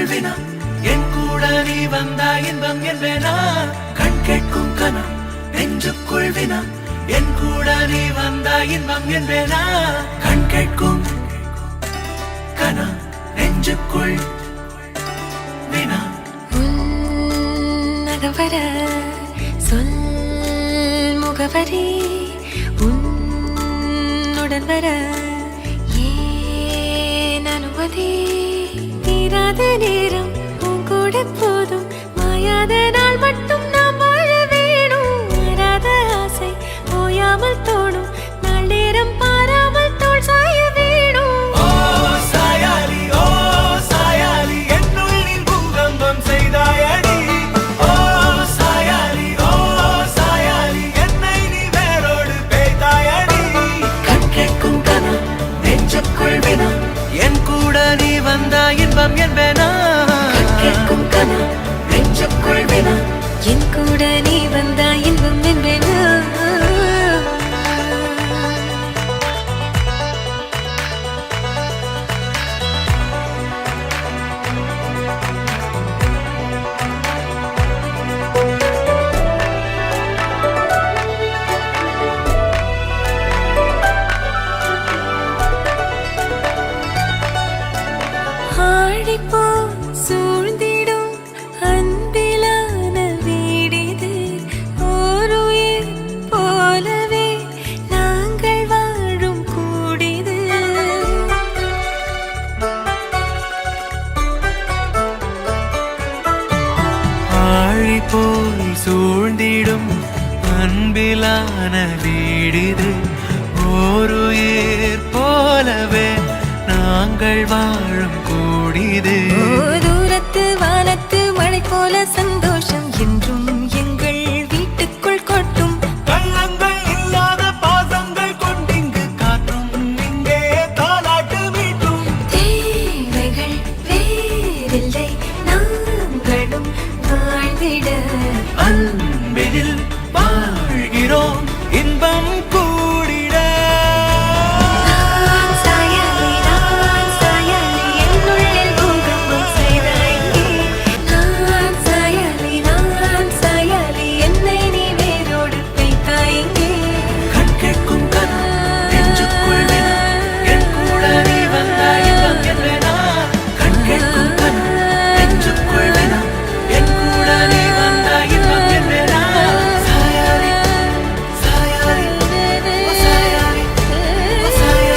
நெஞ்சுக்குள் வினா என் கூட நீ வந்தா இன்பம் என்பேனா கண் கேட்கும் கனா நெஞ்சுக்குள் வினா என் கூட நீ வந்தா இன்பம் என்பேனா கண் கேட்கும் கனா நெஞ்சுக்குள் வினா உன்னகவர சொல் முகவரி உன்னுடன் வர ஏன் அனுமதி தீராத நேரம் உன் கூட போதும் மாயாத நாள் மட்டும் நாம் வாழ வேணும் மாறாத ஆசை ஓயாமல் தோணும் நாள் நேரம் பாராமல் தோல் சாய வேணும் ஓ சாயாலி என்னுள்ளில் பூகம்பம் செய்தாயடி ஓ சாயாலி என்னை நீ வேரோடு பேய்த்தாயடி கண் கேட்கும் கனா நெஞ்சுக்குள் வினா என் கூட நீ வந்தா இன்பம் என்பேனா கண் கேட்கும் கனா நெஞ்சுக்குள் வினா என் கூட நீ வந்தா இன்பம் என்பேனா ஆழிப்போ சூழ்ந்திடும் அன்பிலான வீடிது ஓருயிர் போலவே நாங்கள் வாழும் கூடிது ஆழி போல் சூழ்ந்திடும் அன்பிலான வீடிது ஓருயிர் போலவே நாங்கள் வாழும் கூடிது தூரத்து வானத்து மழை போல சந்தோஷம் என்றும் எங்கள் வீட்டுக்குள் கொட்டும் கள்ளங்கள் இல்லாத பாசங்கள் கொண்டிங்கு காற்றும் இங்கே தாலாட்டு மீட்டும் தேவைகள் வேறில்லை நாங்களும் வாழ்ந்திட அன்பினில் வாழ்கிறோம் இன்பம் கூடிட நான் சாயலி என்னுள்ளில் பூகம்பம் செய்தாயே நான் சாயலி என்னை நீ வேரோடு பேய்த்தாயே கண் கேட்கும் கனா நெஞ்சுக்குள் வினா என் கூட நீ வந்தா இன்பம் என்பேனா கண் கேட்கும் கனா நெஞ்சுக்குள் வினா என் கூட நீ வந்தா இன்பம் என்பேனா சாயாலி சாயாலி